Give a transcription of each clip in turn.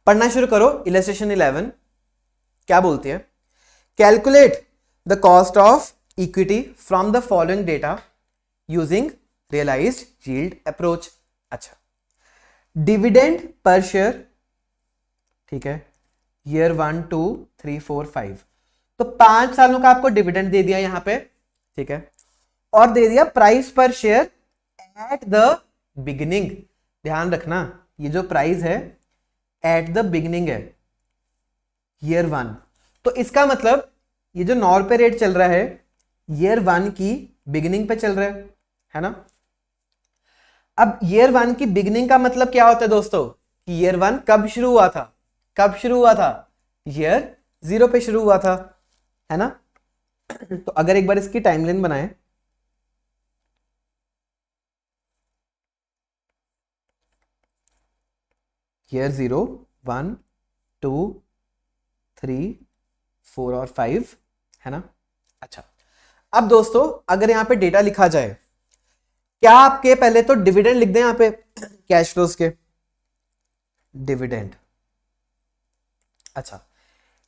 पढ़ना शुरू करो। इलस्ट्रेशन 11 क्या बोलती है? Calculate the cost of equity from the following data using realised yield approach. अच्छा, डिविडेंड पर शेयर, ठीक है, ईयर 1 2 3 4 5, तो 5 सालों का आपको डिविडेंड दे दिया यहां पे, ठीक है, और दे दिया प्राइस पर शेयर एट द बिगिनिंग। ध्यान रखना ये जो प्राइस है एट द बिगिनिंग है, ईयर 1, तो इसका मतलब ये जो 9 रुपए रेट चल रहा है ईयर 1 की बिगिनिंग पे चल रहा है ना। अब ईयर 1 की बिगिनिंग का मतलब क्या होता है दोस्तों? कि ईयर 1 कब शुरू हुआ था? कब शुरू हुआ था? ईयर 0 पे शुरू हुआ था, है ना। तो अगर एक बार इसकी टाइमलाइन बनाएं, ईयर 0 1 2 3 4 और 5, है ना। अच्छा, अब दोस्तों अगर यहां पे डेटा लिखा जाए, क्या आपके पहले तो डिविडेंड लिख दें यहां पे कैश फ्लोज के, डिविडेंड। अच्छा,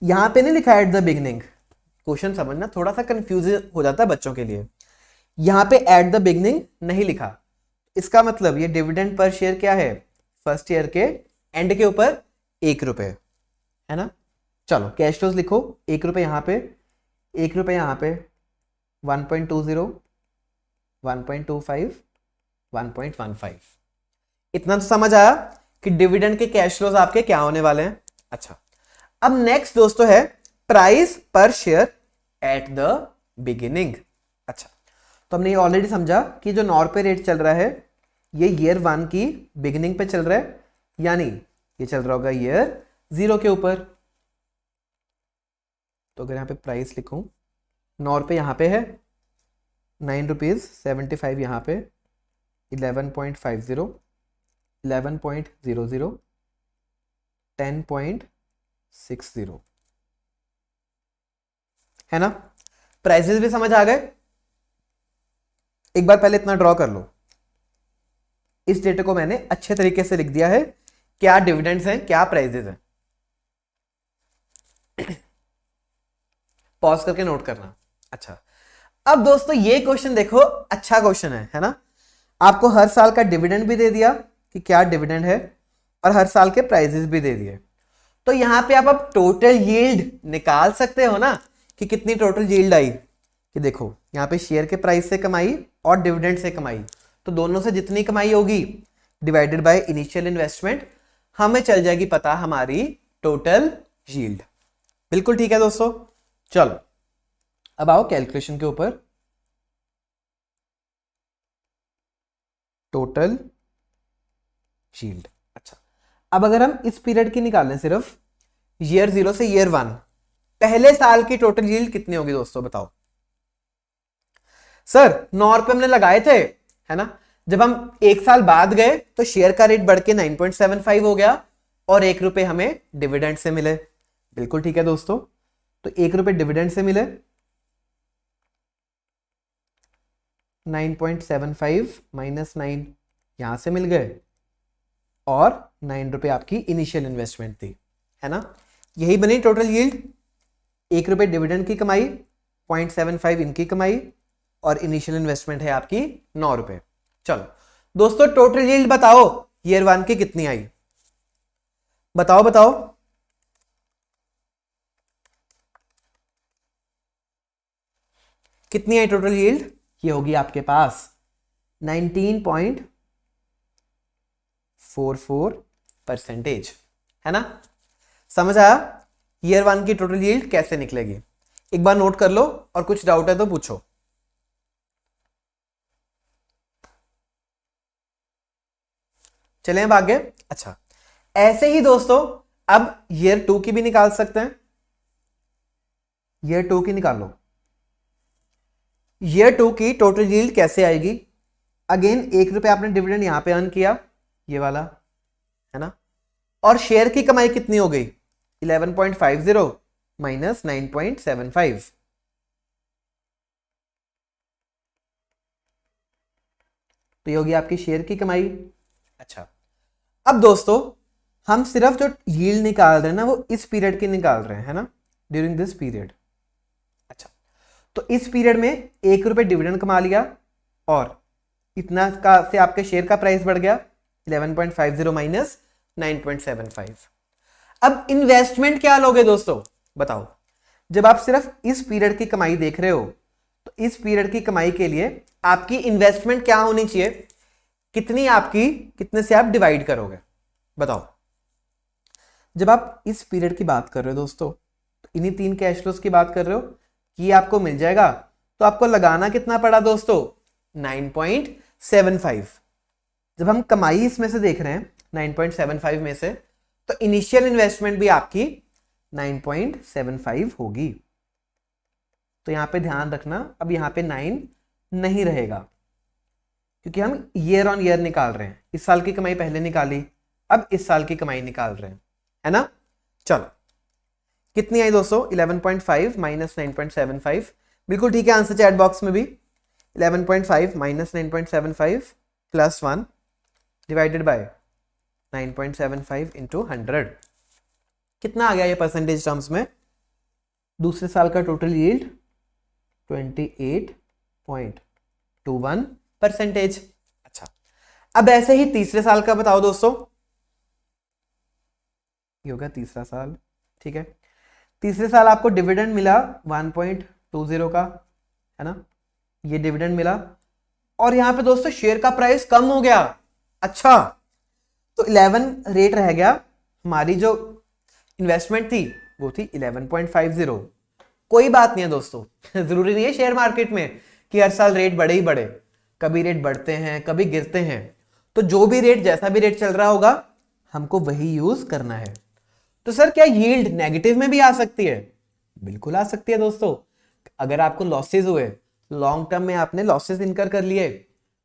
यहां पे नहीं लिखा एट द बिगिनिंग, क्वेश्चन समझना थोड़ा सा कंफ्यूज हो जाता है बच्चों के लिए। यहां पे एट द बिगिनिंग नहीं लिखा, इसका मतलब ये डिविडेंड पर शेयर क्या है? फर्स्ट ईयर के एंड के ऊपर 1 रुपए, है ना। चलो कैश फ्लोज लिखो, 1 रुपए यहां पे, 1 रुपए यहां पे, 1.20, 1.25, 1.15। इतना तो समझ आया कि डिविडेंड के कैश फ्लोज आपके क्या होने वाले हैं। अच्छा, अब नेक्स्ट दोस्तों है प्राइस पर शेयर एट द बिगिनिंग। अच्छा, तो हमने ये ऑलरेडी समझा कि जो 9 रुपए रेट चल रहा है ये ईयर 1 की बिगिनिंग पे चल रहा है, यानी ये चल रहा होगा ईयर 0 के ऊपर। तो अगर यहां पे प्राइस लिखूं, 9 रुपए यहां पे है, 9.75 यहां पे, 11.50, 11.00, 10.60, है ना। प्राइसेस भी समझ आ गए। एक बार पहले इतना ड्रॉ कर लो, इस डेटा को मैंने अच्छे तरीके से लिख दिया है, क्या डिविडेंड्स हैं क्या प्राइसेस हैं। पॉज करके नोट करना। अच्छा, अब दोस्तों ये क्वेश्चन देखो, अच्छा क्वेश्चन है ना। आपको हर साल का डिविडेंड भी दे दिया कि क्या डिविडेंड है, और हर साल के प्राइजेस भी दे दिए। तो यहां पे आप अब टोटल यील्ड निकाल सकते हो ना कि कितनी टोटल यील्ड आई। कि देखो यहां पे शेयर के प्राइस से कमाई और डिविडेंड से कमाई, तो दोनों से जितनी कमाई होगी डिवाइडेड बाय इनिशियल इन्वेस्टमेंट, हमें चल जाएगी पता हमारी टोटल यील्ड। बिल्कुल ठीक है दोस्तों। चलो अब आओ कैलकुलेशन के ऊपर। Total yield. अच्छा, अब अगर हम इस पीरियड की निकालें, सिर्फ ईयर 0 से ईयर 1, पहले साल की टोटल यील्ड कितनी होगी दोस्तों बताओ। सर 9 रुपए हमने लगाए थे, है ना। जब हम एक साल बाद गए तो शेयर का रेट बढ़ के 9.75 हो गया और 1 रुपए हमें डिविडेंड से मिले। बिल्कुल ठीक है दोस्तों, तो 1 रुपए डिविडेंड से मिले, 9.75 माइनस 9 यहां से मिल गए, और 9 रुपए आपकी इनिशियल इन्वेस्टमेंट थी, है ना। यही बनी टोटल यील्ड। 1 रुपए डिविडेंड की कमाई, 0.75 इनकी कमाई, और इनिशियल इन्वेस्टमेंट है आपकी 9 रुपए। चलो दोस्तों टोटल यील्ड बताओ ईयर 1 की कितनी आई, बताओ बताओ। कितनी आई टोटल यील्ड? ये होगी आपके पास 19.44%, है ना। समझ आया ईयर 1 की टोटल यील्ड कैसे निकलेगी? एक बार नोट कर लो, और कुछ डाउट है तो पूछो। चलें अब आगे। अच्छा, ऐसे ही दोस्तों अब ईयर 2 की भी निकाल सकते हैं। ईयर 2 की निकालो। ईयर 2 की टोटल यील्ड कैसे आएगी? अगेन 1 रुपए आपने डिविडेंड यहां पे अर्न किया, ये वाला, है ना। और शेयर की कमाई कितनी हो गई? 11.50 माइनस 9.75, तो ये होगी आपकी शेयर की कमाई। अच्छा, अब दोस्तों हम सिर्फ जो यील्ड निकाल रहे हैं ना वो इस पीरियड की निकाल रहे हैं, है ना, ड्यूरिंग दिस पीरियड। अच्छा, तो इस पीरियड में 1 रुपए डिविडेंड कमा लिया और इतना का से आपके शेयर का प्राइस बढ़ गया 11.50 माइनस 9.75। अब इन्वेस्टमेंट क्या लोगे दोस्तों, बताओ। जब आप सिर्फ इस पीरियड की कमाई देख रहे हो तो इस पीरियड की कमाई के लिए आपकी इन्वेस्टमेंट क्या होनी चाहिए, कितनी आपकी, कितने से आप डिवाइड करोगे, बताओ। जब आप इस पीरियड की बात कर रहे हो दोस्तों, तो इन्हीं 3 कैश फ्लोज की बात कर रहे हो कि आपको मिल जाएगा, तो आपको लगाना कितना पड़ा दोस्तों, 9.75। जब हम कमाई इसमें से देख रहे हैं 9.75 में से, तो इनिशियल इन्वेस्टमेंट भी आपकी 9.75 होगी। तो यहां पे ध्यान रखना, अब यहां पे 9 नहीं रहेगा क्योंकि हम ईयर ऑन ईयर निकाल रहे हैं। इस साल की कमाई पहले निकाली, अब इस साल की कमाई निकाल रहे हैं, है ना। चलो कितनी आई दोस्तों, 11.5 माइनस 9.75। बिल्कुल ठीक है आंसर चैट बॉक्स में भी। 11.5 minus 9.75 plus 1 divided by 9.75 into 100। कितना आ गया ये परसेंटेज टर्म्स में, दूसरे साल का टोटल यील्ड 28.21%। अच्छा, अब ऐसे ही तीसरे साल का बताओ दोस्तों, ये होगा तीसरा साल, ठीक है। तीसरे साल आपको डिविडेंड मिला 1.20 का, है ना, ये डिविडेंड मिला और यहां पे दोस्तों शेयर का प्राइस कम हो गया। अच्छा, तो 11 रेट रह गया, हमारी जो इन्वेस्टमेंट थी वो थी 11.50। कोई बात नहीं है दोस्तों, जरूरी नहीं है शेयर मार्केट में कि हर साल रेट बढ़े ही बढ़े, कभी रेट बढ़ते हैं कभी गिरते हैं। तो जो भी रेट, जैसा भी रेट चल रहा होगा हमको वही यूज करना है। तो सर क्या यील्ड नेगेटिव में भी आ सकती है, बिल्कुल आ सकती है दोस्तों। अगर आपको लॉसेज हुए, लॉन्ग टर्म में आपने लॉसेज इनकर कर लिए,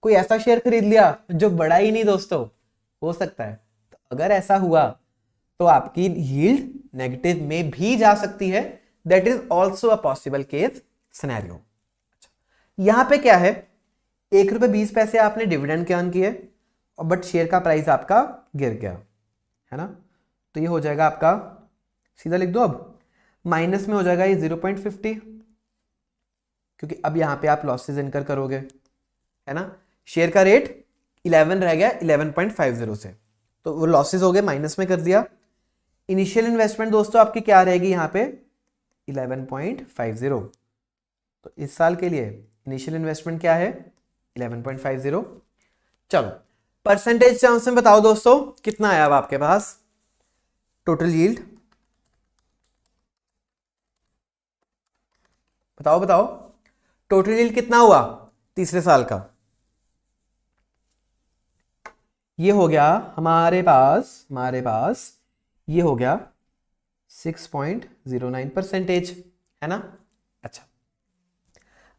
कोई ऐसा शेयर खरीद लिया जो बढ़ा ही नहीं दोस्तों, हो सकता है। तो अगर ऐसा हुआ तो आपकी यील्ड नेगेटिव में भी जा सकती है, that is also a possible case scenario. यहां पे क्या है, 1 रुपए 20 पैसे आपने डिविडेंड के अर्न किए और बट शेयर का प्राइस आपका गिर गया, है ना। तो ये हो जाएगा आपका, सीधा लिख दो, अब माइनस में हो जाएगा ये 0.50 क्योंकि अब यहां पे आप लॉसेज इनकर करोगे, है ना। शेयर का रेट 11 रह गया 11.50 से, तो वो लॉसेज हो गए, माइनस में कर दिया। इनिशियल इन्वेस्टमेंट दोस्तों आपकी क्या रहेगी यहाँ पे 11.50। तो इस साल के लिए इनिशियल इन्वेस्टमेंट क्या है 11.50। चलो परसेंटेज टर्म्स में बताओ दोस्तों कितना आया अब आपके पास टोटल यील्ड, बताओ बताओ टोटल यील्ड कितना हुआ तीसरे साल का। ये हो गया हमारे पास ये हो गया 6.09%, है ना। अच्छा,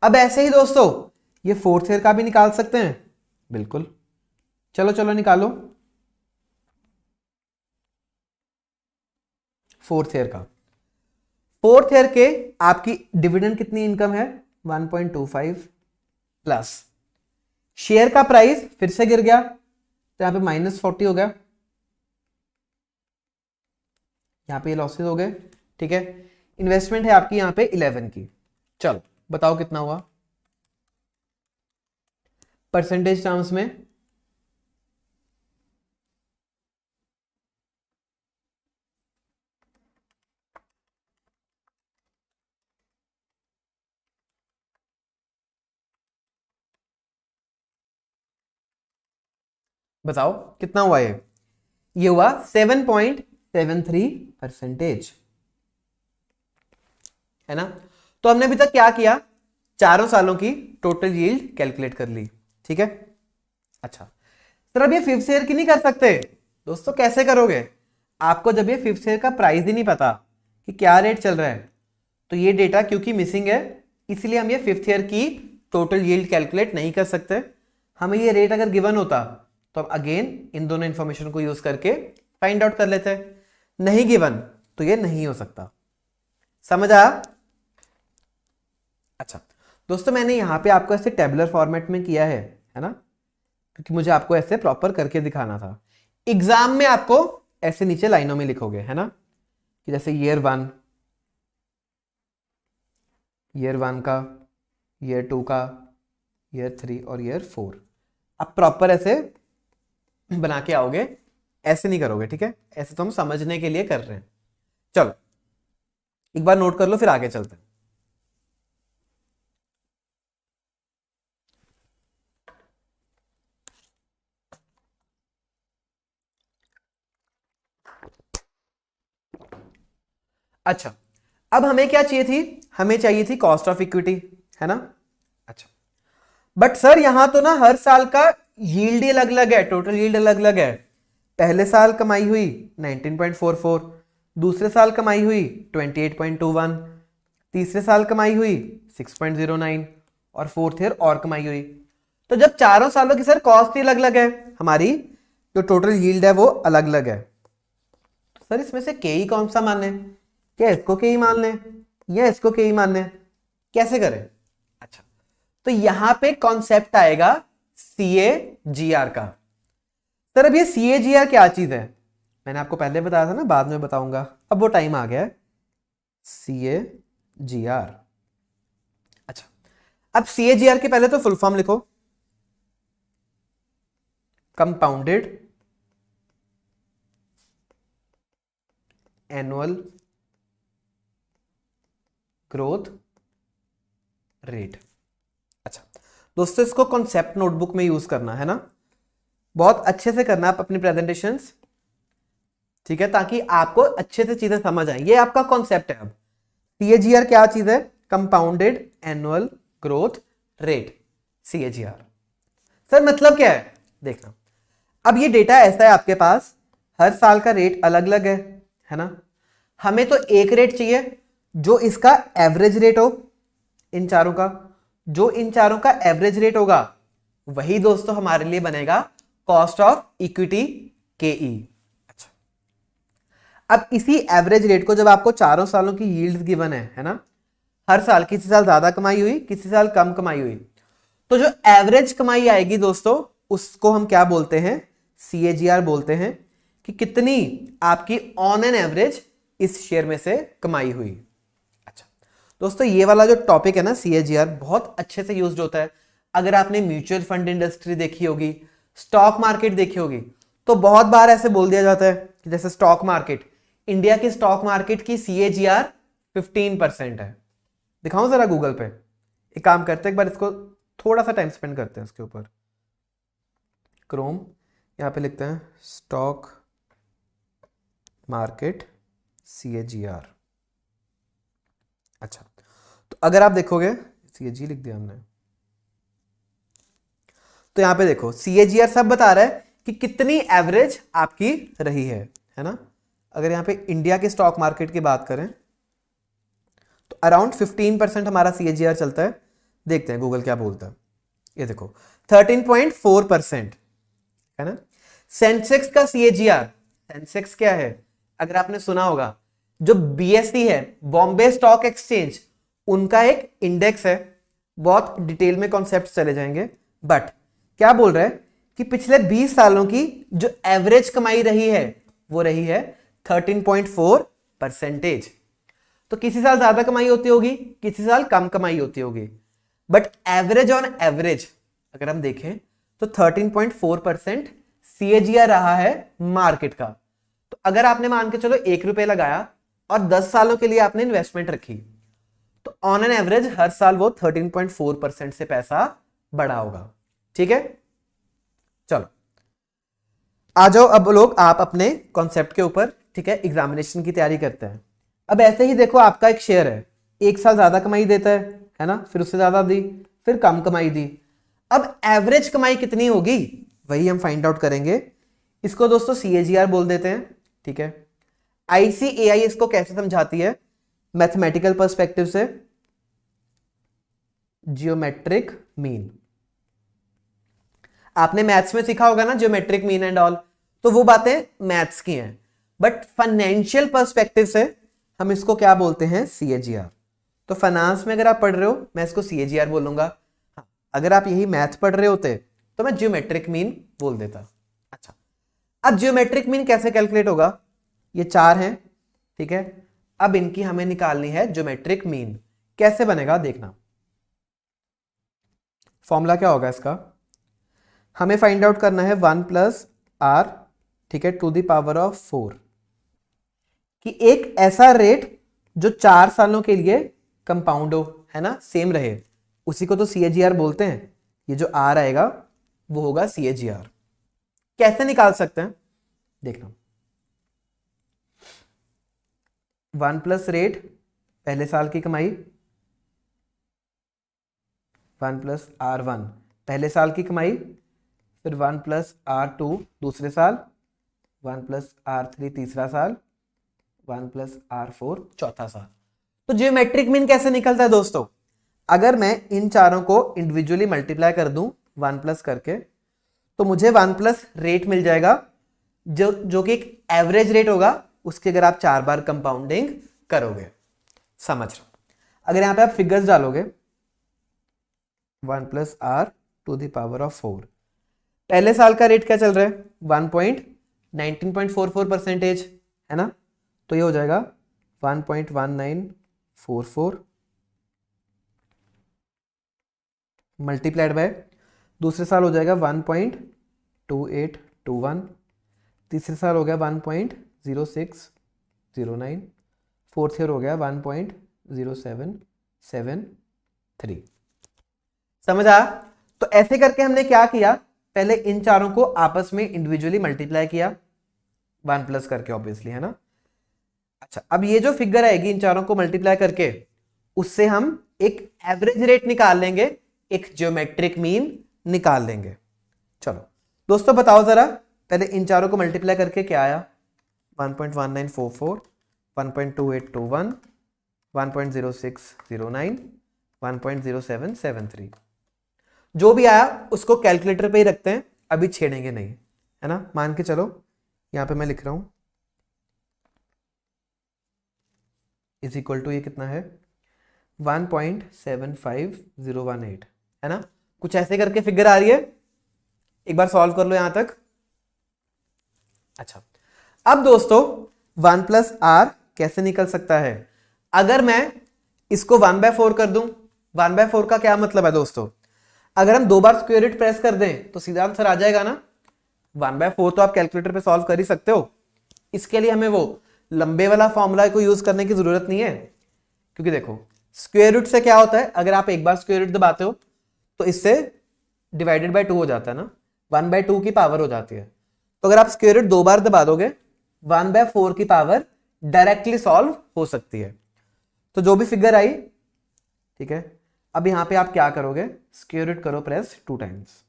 अब ऐसे ही दोस्तों ये फोर्थ ईयर का भी निकाल सकते हैं, बिल्कुल। चलो चलो निकालो फोर्थ ईयर के आपकी डिविडेंड कितनी इनकम है 1.25 प्लस शेयर का प्राइस फिर से गिर गया तो यहां पे -40 हो गया, यहां पे लॉसेस हो गए, ठीक है। इन्वेस्टमेंट है आपकी यहां पे 11 की। चलो बताओ कितना हुआ परसेंटेज टर्म्स में। बताओ कितना हुआ ये हुआ 7.73%, है ना। तो हमने अभी तक क्या किया, चारों सालों की टोटल यील्ड कैलकुलेट कर ली, ठीक है। अच्छा सर अब ये फिफ्थ ईयर की नहीं कर सकते दोस्तों, कैसे करोगे, आपको जब ये फिफ्थ ईयर का प्राइस ही नहीं पता कि क्या रेट चल रहा है, तो ये डेटा क्योंकि मिसिंग है इसलिए हम ये फिफ्थ ईयर की टोटल यील्ड कैलकुलेट नहीं कर सकते। हमें ये रेट अगर गिवन होता तो हम अगेन इन दोनों इंफॉर्मेशन को यूज करके फाइंड आउट कर लेते हैं, नहीं गिवन तो ये नहीं हो सकता, समझ आया। अच्छा दोस्तों मैंने यहां पे आपको ऐसे टेबुलर फॉर्मेट में किया है ना, क्योंकि मुझे आपको ऐसे प्रॉपर करके दिखाना था। एग्जाम में आपको ऐसे नीचे लाइनों में लिखोगे, है ना, कि जैसे ईयर 1 का, ईयर 2 का, ईयर 3 और ईयर 4। अब प्रॉपर ऐसे बना के आओगे, ऐसे नहीं करोगे, ठीक है, ऐसे तो हम समझने के लिए कर रहे हैं। चलो एक बार नोट कर लो, फिर आगे चलते हैं। अच्छा, अब हमें क्या चाहिए थी, हमें चाहिए थी कॉस्ट ऑफ इक्विटी, है ना। अच्छा, बट सर यहां तो ना हर साल का यील्ड ही अलग अलग है, टोटल यील्ड अलग अलग है। पहले साल कमाई हुई 19.44, दूसरे साल कमाई हुई 28.21, तीसरे साल कमाई हुई 6.09 और फोर्थ ईयर और कमाई हुई। तो जब चारों सालों की सर कॉस्ट ही अलग अलग है, हमारी जो टोटल यील्ड है वो अलग अलग है, तो सर इसमें से के ही कौन सा मान लें, क्या इसको के ही मान लें या इसको के ही मान लें, कैसे करें। अच्छा, तो यहां पे कॉन्सेप्ट आएगा CAGR का। सर अब ये CAGR क्या चीज है, मैंने आपको पहले बताया था ना, बाद में बताऊंगा, अब वो टाइम आ गया है। CAGR, अच्छा, अब CAGR के पहले तो फुल फॉर्म लिखो, कंपाउंडेड एनुअल ग्रोथ रेट। अच्छा दोस्तों, इसको कॉन्सेप्ट नोटबुक में यूज करना है ना, बहुत अच्छे से करना आप अपनी प्रेजेंटेशंस, ठीक है, ताकि आपको अच्छे से चीजें समझ आए। ये आपका कॉन्सेप्ट है। अब CAGR क्या चीज है, compounded annual growth rate, CAGR। Sir मतलब क्या है, देखना, अब ये डेटा ऐसा है आपके पास, हर साल का रेट अलग अलग है ना। हमें तो एक रेट चाहिए जो इसका एवरेज रेट हो, इन चारों का, जो इन चारों का एवरेज रेट होगा वही दोस्तों हमारे लिए बनेगा कॉस्ट ऑफ इक्विटी KE। अच्छा, अब इसी एवरेज रेट को जब आपको चारों सालों की यील्ड गिवन है ना, हर साल किसी साल ज्यादा कमाई हुई, किसी साल कम कमाई हुई, तो जो एवरेज कमाई आएगी दोस्तों उसको हम क्या बोलते हैं, CAGR बोलते हैं, कि कितनी आपकी ऑन एन एवरेज इस शेयर में से कमाई हुई। अच्छा दोस्तों, ये वाला जो टॉपिक है ना CAGR, बहुत अच्छे से यूज्ड होता है। अगर आपने म्यूचुअल फंड इंडस्ट्री देखी होगी, स्टॉक मार्केट देखी होगी, तो बहुत बार ऐसे बोल दिया जाता है कि जैसे स्टॉक मार्केट, इंडिया की स्टॉक मार्केट की CAGR 15% है। दिखाऊं जरा गूगल पे, एक काम करते हैं, एक बार इसको थोड़ा सा टाइम स्पेंड करते हैं इसके ऊपर। क्रोम, यहां पे लिखते हैं स्टॉक मार्केट CAGR। अच्छा, तो अगर आप देखोगे, CAG लिख दिया हमने, तो यहां पे देखो CAGR सब बता रहा है कि कितनी एवरेज आपकी रही है ना। अगर यहां पे इंडिया के स्टॉक मार्केट की बात करें तो अराउंड 15% हमारा CAGR चलता है। देखते हैं गूगल क्या बोलता है। ये देखो 13.4% है ना। सेंसेक्स का CAGR, सेंसेक्स क्या है, अगर आपने सुना होगा, जो BSE है, बॉम्बे स्टॉक एक्सचेंज, उनका एक इंडेक्स है। बहुत डिटेल में कॉन्सेप्ट चले जाएंगे, बट क्या बोल रहा है कि पिछले 20 सालों की जो एवरेज कमाई रही है वो रही है 13.4%। तो किसी साल ज्यादा कमाई होती होगी, किसी साल कम कमाई होती होगी, बट एवरेज ऑन एवरेज अगर हम देखें तो 13.4% CAGR रहा है मार्केट का। तो अगर आपने मान के चलो 1 रुपए लगाया और 10 सालों के लिए आपने इन्वेस्टमेंट रखी, तो ऑन एन एवरेज हर साल वो 13.4% से पैसा बढ़ा होगा। ठीक है, चलो आ जाओ अब लोग आप अपने कॉन्सेप्ट के ऊपर, ठीक है, एग्जामिनेशन की तैयारी करते हैं। अब ऐसे ही देखो, आपका एक शेयर है, एक साल ज्यादा कमाई देता है ना, फिर उससे ज्यादा दी, फिर कम कमाई दी। अब एवरेज कमाई कितनी होगी वही हम फाइंड आउट करेंगे। इसको दोस्तों CAGR बोल देते हैं, ठीक है। ICAI इसको कैसे समझाती है, मैथमेटिकल पर्सपेक्टिव से, जियोमेट्रिक मीन। आपने मैथ्स में सीखा होगा ना जियोमेट्रिक मीन एंड ऑल, तो वो बातें मैथ्स की हैं, बट फाइनेंशियल पर्सपेक्टिव से हम इसको क्या बोलते हैं, CAGR। तो फाइनेंस में अगर आप पढ़ रहे हो मैं इसको CAGR बोलूंगा, अगर आप यही मैथ पढ़ रहे होते तो मैं जियोमेट्रिक मीन बोल देता। अच्छा, अब जियोमेट्रिक मीन कैसे कैलकुलेट होगा, ये 4 हैं, ठीक है। अब इनकी हमें निकालनी है ज्योमेट्रिक मीन। कैसे बनेगा देखना, फॉर्मूला क्या होगा इसका, हमें फाइंड आउट करना है 1 प्लस आर, ठीक है, टू द पावर ऑफ 4, कि एक ऐसा रेट जो 4 सालों के लिए कंपाउंड हो, है ना, सेम रहे, उसी को तो CAGR बोलते हैं। ये जो आर आएगा वो होगा CAGR। कैसे निकाल सकते हैं देखना, 1 प्लस रेट पहले साल की कमाई, 1 प्लस R1 पहले साल की कमाई, फिर 1 प्लस R2 दूसरे साल, 1 प्लस R3 तीसरा साल, 1 प्लस R4 चौथा साल। तो जियोमेट्रिक मीन कैसे निकलता है दोस्तों, अगर मैं इन चारों को इंडिविजुअली मल्टीप्लाई कर दूं 1 प्लस करके, तो मुझे 1 प्लस रेट मिल जाएगा, जो कि एक एवरेज रेट होगा, उसके अगर आप 4 बार कंपाउंडिंग करोगे। समझ रहे हो, अगर यहां पे आप फिगर्स डालोगे 1 plus R to the power of 4, पहले साल का रेट क्या चल रहा है 19.44%, है ना, तो ये हो जाएगा 1.1944 मल्टीप्लाइड बाय, दूसरे साल हो जाएगा 1.2821, तीसरे साल हो गया 1.0609, फोर्थ ईयर हो गया 1.0773। समझ आया। तो ऐसे करके हमने क्या किया, पहले इन चारों को आपस में इंडिविजुअली मल्टीप्लाई किया 1 प्लस करके, ऑब्वियसली, है ना। अच्छा, अब ये जो फिगर आएगी इन चारों को मल्टीप्लाई करके, उससे हम एक एवरेज रेट निकाल लेंगे, एक ज्योमेट्रिक मीन निकाल लेंगे। चलो दोस्तों बताओ जरा, पहले इन चारों को मल्टीप्लाई करके क्या आया, 1.1944, 1.2821, 1.0609, 1.0773, जो भी आया उसको कैलकुलेटर पे ही रखते हैं, अभी छेड़ेंगे नहीं, है ना। मान के चलो यहां पे मैं लिख रहा हूं इज इक्वल टू, ये कितना है 1.75018, है ना। कुछ ऐसे करके फिगर आ रही है, एक बार सॉल्व कर लो यहां तक। अच्छा, अब दोस्तों 1 प्लस आर कैसे निकल सकता है, अगर मैं इसको 1/4 कर दूं, 1/4 का क्या मतलब है दोस्तों, अगर हम 2 बार स्क्वायर रूट प्रेस कर दें तो सीधा आंसर आ जाएगा ना। 1/4 तो आप कैलकुलेटर पे सॉल्व कर ही सकते हो, इसके लिए हमें वो लंबे वाला फॉर्मूला को यूज करने की जरूरत नहीं है, क्योंकि देखो स्क्वायर रूट से क्या होता है, अगर आप एक बार स्क्वायर रूट दबाते हो तो इससे डिवाइडेड बाय 2 हो जाता है ना, 1/2 की पावर हो जाती है। तो अगर आप स्क्वायर रूट 2 बार दबा दोगे 1/4 की पावर डायरेक्टली सॉल्व हो सकती है। तो जो भी फिगर आई, ठीक है, अब यहां पे आप क्या करोगे, स्क्वायर रूट करो press 2 times,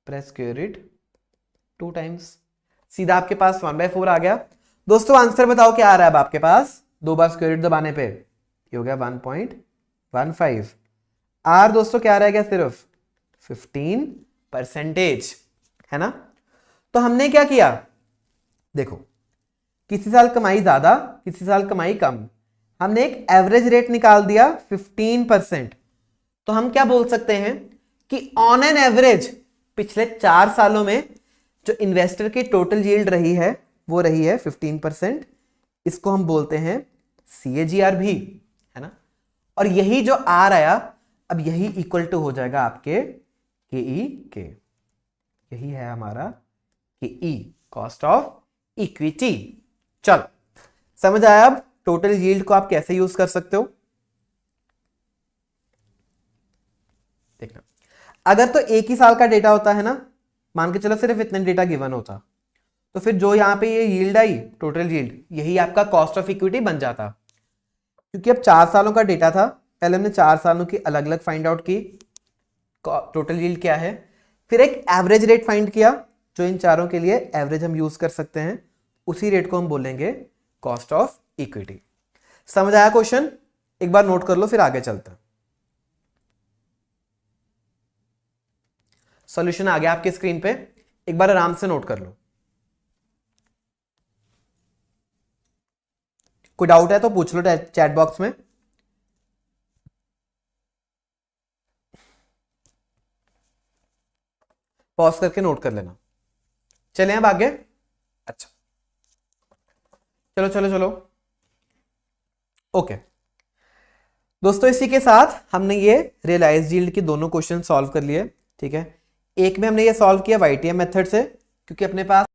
press square root 2 times, सीधा आपके पास 1/4 आ गया। दोस्तों आंसर बताओ क्या आ रहा है अब आपके पास, 2 बार स्क्वायर रूट दबाने पे ये हो गया 1.15। आर दोस्तों क्या रह गया, सिर्फ 15%, है ना। तो हमने क्या किया, देखो किसी साल कमाई ज्यादा, किसी साल कमाई कम, हमने एक एवरेज रेट निकाल दिया 15%। तो हम क्या बोल सकते हैं कि ऑन एन एवरेज पिछले 4 सालों में जो इन्वेस्टर की टोटल यील्ड रही है वो रही है 15%, इसको हम बोलते हैं CAGR भी, है ना। और यही जो आर आया, अब यही इक्वल टू हो जाएगा आपके KE के, यही है हमारा KE, कॉस्ट ऑफ इक्विटी। चलो समझ आया अब टोटल यील्ड को आप कैसे यूज कर सकते हो। देखना, अगर तो एक ही साल का डेटा होता है ना, मान के चलो सिर्फ इतने डेटा गिवन होता, तो फिर जो यहां पे ये यील्ड आई टोटल यील्ड, यही आपका कॉस्ट ऑफ इक्विटी बन जाता। क्योंकि अब 4 सालों का डेटा था, पहले हमने 4 सालों की अलग अलग फाइंड आउट की टोटल यील्ड क्या है, फिर एक एवरेज रेट फाइंड किया जो इन चारों के लिए एवरेज हम यूज कर सकते हैं, उसी रेट को हम बोलेंगे कॉस्ट ऑफ इक्विटी। समझ आया क्वेश्चन, एक बार नोट कर लो फिर आगे चलते हैं। सॉल्यूशन आ गया आपके स्क्रीन पे, एक बार आराम से नोट कर लो। कोई डाउट है तो पूछ लो चैट बॉक्स में। पॉज करके नोट कर लेना। चले अब आगे। अच्छा चलो चलो चलो, ओके दोस्तों, इसी के साथ हमने ये रियलाइज यील्ड के दोनों क्वेश्चन सॉल्व कर लिए। ठीक है, एक में हमने ये सॉल्व किया YTM मेथड से, क्योंकि अपने पास